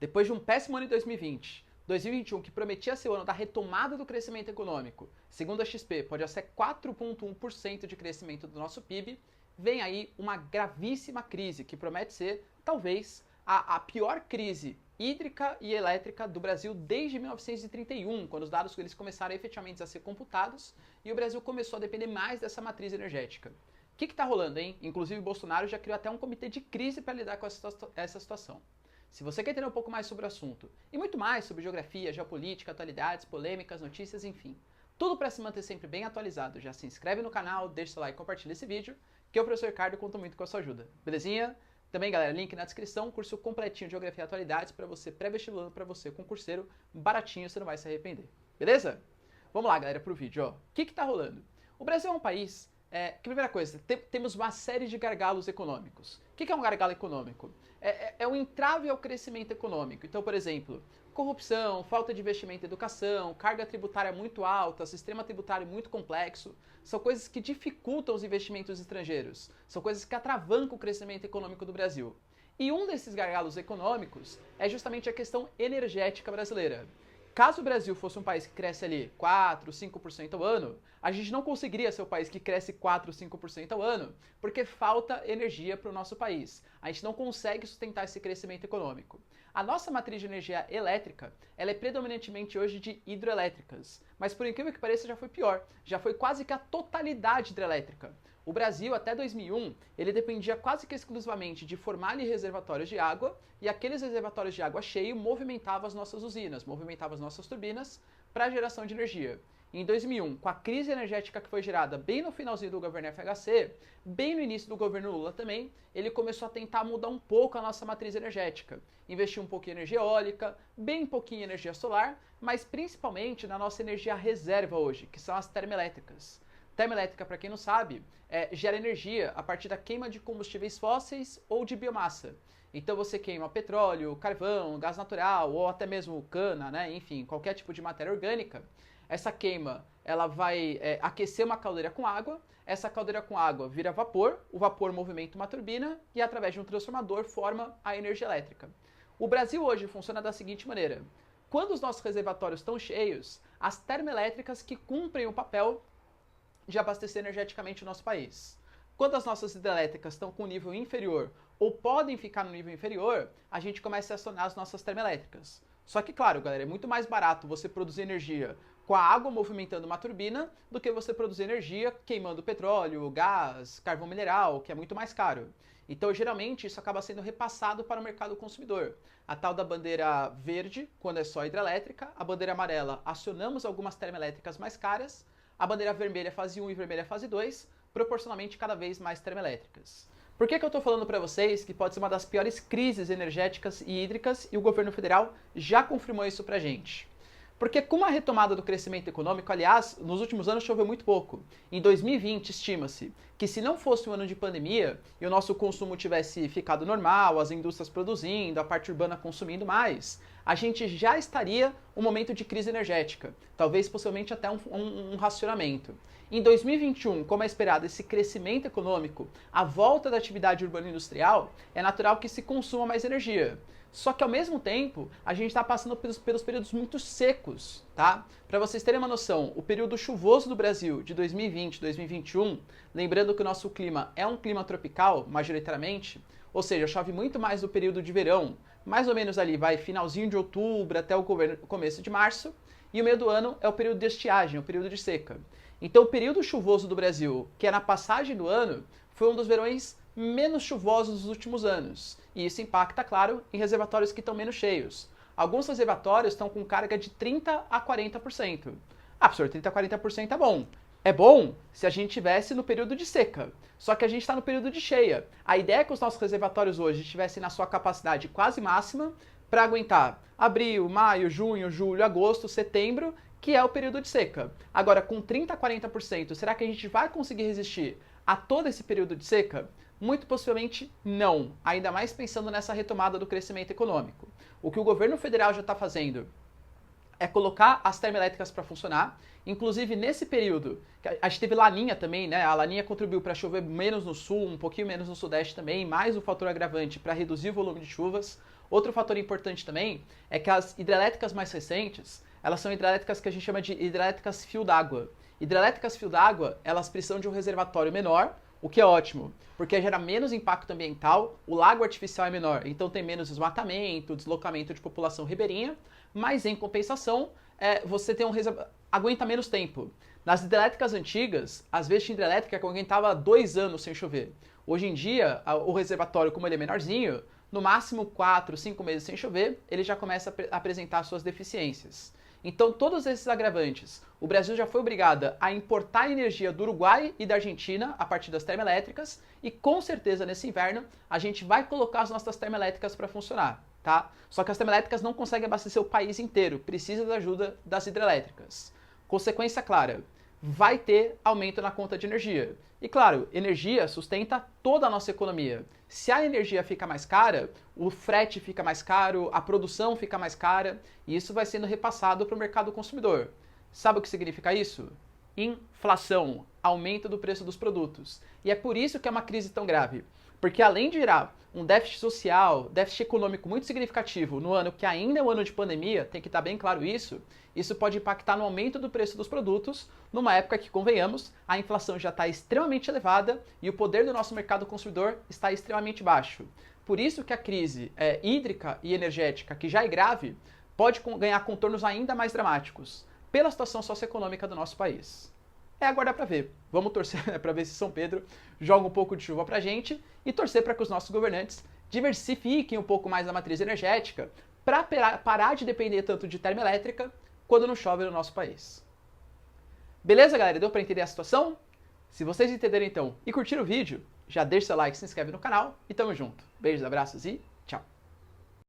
Depois de um péssimo ano em 2020, 2021 que prometia ser o ano da retomada do crescimento econômico, segundo a XP, pode ser 4,1% de crescimento do nosso PIB, vem aí uma gravíssima crise que promete ser, talvez, a pior crise hídrica e elétrica do Brasil desde 1931, quando os dados eles começaram efetivamente a ser computados e o Brasil começou a depender mais dessa matriz energética. O que está rolando, hein? Inclusive o Bolsonaro já criou até um comitê de crise para lidar com essa situação. Se você quer entender um pouco mais sobre o assunto e muito mais sobre geografia, geopolítica, atualidades, polêmicas, notícias, enfim, tudo para se manter sempre bem atualizado, já se inscreve no canal, deixa seu like e compartilha esse vídeo, que eu, professor Ricardo, conto muito com a sua ajuda. Belezinha? Também, galera, link na descrição, curso completinho de Geografia e Atualidades para você pré-vestibulando, para você concurseiro, baratinho, você não vai se arrepender. Beleza? Vamos lá, galera, pro vídeo, ó. O que tá rolando? O Brasil é um país que, primeira coisa, temos uma série de gargalos econômicos. O que é um gargalo econômico? É um entrave ao crescimento econômico. Então, por exemplo, corrupção, falta de investimento em educação, carga tributária muito alta, sistema tributário muito complexo, são coisas que dificultam os investimentos estrangeiros, são coisas que atravancam o crescimento econômico do Brasil. E um desses gargalos econômicos é justamente a questão energética brasileira. Caso o Brasil fosse um país que cresce ali 4, 5% ao ano, a gente não conseguiria ser o país que cresce 4, 5% ao ano, porque falta energia para o nosso país. A gente não consegue sustentar esse crescimento econômico. A nossa matriz de energia elétrica, ela é predominantemente hoje de hidroelétricas, mas por incrível que pareça já foi pior, já foi quase que a totalidade hidrelétrica. O Brasil, até 2001, ele dependia quase que exclusivamente de formar ali reservatórios de água, e aqueles reservatórios de água cheio movimentavam as nossas usinas, movimentavam as nossas turbinas para a geração de energia. Em 2001, com a crise energética que foi gerada bem no finalzinho do governo FHC, bem no início do governo Lula também, ele começou a tentar mudar um pouco a nossa matriz energética. Investir um pouquinho em energia eólica, bem pouquinho em energia solar, mas principalmente na nossa energia reserva hoje, que são as termoelétricas. Termoelétrica, para quem não sabe, gera energia a partir da queima de combustíveis fósseis ou de biomassa. Então você queima petróleo, carvão, gás natural ou até mesmo cana, né? Enfim, qualquer tipo de matéria orgânica. Essa queima ela vai aquecer uma caldeira com água, essa caldeira com água vira vapor, o vapor movimenta uma turbina e através de um transformador forma a energia elétrica. O Brasil hoje funciona da seguinte maneira: quando os nossos reservatórios estão cheios, as termoelétricas que cumprem o papel de abastecer energeticamente o nosso país. Quando as nossas hidrelétricas estão com nível inferior ou podem ficar no nível inferior, a gente começa a acionar as nossas termoelétricas. Só que, claro, galera, é muito mais barato você produzir energia com a água movimentando uma turbina do que você produzir energia queimando petróleo, gás, carvão mineral, que é muito mais caro. Então, geralmente, isso acaba sendo repassado para o mercado consumidor. A tal da bandeira verde, quando é só hidrelétrica, a bandeira amarela, acionamos algumas termoelétricas mais caras, a bandeira vermelha fase 1 e vermelha fase 2, proporcionalmente cada vez mais termoelétricas. Por que eu estou falando para vocês que pode ser uma das piores crises energéticas e hídricas e o governo federal já confirmou isso para a gente? Porque com a retomada do crescimento econômico, aliás, nos últimos anos choveu muito pouco. Em 2020, estima-se que se não fosse um ano de pandemia e o nosso consumo tivesse ficado normal, as indústrias produzindo, a parte urbana consumindo mais, a gente já estaria um momento de crise energética, talvez possivelmente até um racionamento. Em 2021, como é esperado esse crescimento econômico, a volta da atividade urbana industrial, é natural que se consuma mais energia. Só que ao mesmo tempo, a gente está passando pelos períodos muito secos, tá? Para vocês terem uma noção, o período chuvoso do Brasil de 2020 e 2021, lembrando que o nosso clima é um clima tropical, majoritariamente, ou seja, chove muito mais no período de verão, mais ou menos ali vai finalzinho de outubro até o começo de março, e o meio do ano é o período de estiagem, o período de seca. Então o período chuvoso do Brasil, que é na passagem do ano, foi um dos verões menos chuvosos dos últimos anos. E isso impacta, claro, em reservatórios que estão menos cheios. Alguns reservatórios estão com carga de 30% a 40%. Ah, professor, 30% a 40% é bom. É bom se a gente estivesse no período de seca. Só que a gente está no período de cheia. A ideia é que os nossos reservatórios hoje estivessem na sua capacidade quase máxima para aguentar abril, maio, junho, julho, agosto, setembro, que é o período de seca. Agora, com 30% a 40%, será que a gente vai conseguir resistir a todo esse período de seca? Muito possivelmente não, ainda mais pensando nessa retomada do crescimento econômico. O que o governo federal já está fazendo é colocar as termoelétricas para funcionar, inclusive nesse período, a gente teve Laninha também, né? A Laninha contribuiu para chover menos no sul, um pouquinho menos no sudeste também, mais um fator agravante para reduzir o volume de chuvas. Outro fator importante também é que as hidrelétricas mais recentes, elas são hidrelétricas que a gente chama de hidrelétricas fio d'água. Hidrelétricas fio d'água, elas precisam de um reservatório menor, o que é ótimo, porque gera menos impacto ambiental, o lago artificial é menor, então tem menos desmatamento, deslocamento de população ribeirinha, mas em compensação, você tem aguenta menos tempo. Nas hidrelétricas antigas, às vezes tinha hidrelétrica que aguentava 2 anos sem chover. Hoje em dia, o reservatório, como ele é menorzinho, no máximo 4, 5 meses sem chover, ele já começa a apresentar suas deficiências. Então, todos esses agravantes, o Brasil já foi obrigado a importar energia do Uruguai e da Argentina a partir das termoelétricas e com certeza nesse inverno a gente vai colocar as nossas termoelétricas para funcionar, tá? Só que as termoelétricas não conseguem abastecer o país inteiro, precisa da ajuda das hidrelétricas. Consequência clara, vai ter aumento na conta de energia. E claro, energia sustenta toda a nossa economia. Se a energia fica mais cara, o frete fica mais caro, a produção fica mais cara, e isso vai sendo repassado para o mercado consumidor. Sabe o que significa isso? Inflação, aumento do preço dos produtos. E é por isso que é uma crise tão grave. Porque além de gerar um déficit social, déficit econômico muito significativo no ano que ainda é um ano de pandemia, tem que estar bem claro isso, isso pode impactar no aumento do preço dos produtos, numa época que, convenhamos, a inflação já está extremamente elevada e o poder do nosso mercado consumidor está extremamente baixo. Por isso que a crise hídrica e energética, que já é grave, pode ganhar contornos ainda mais dramáticos, pela situação socioeconômica do nosso país. É aguardar para ver. Vamos torcer para ver se São Pedro joga um pouco de chuva para a gente e torcer para que os nossos governantes diversifiquem um pouco mais a matriz energética para parar de depender tanto de termoelétrica quando não chove no nosso país. Beleza, galera? Deu para entender a situação? Se vocês entenderam então e curtiram o vídeo, já deixa seu like, se inscreve no canal e tamo junto. Beijos, abraços e tchau!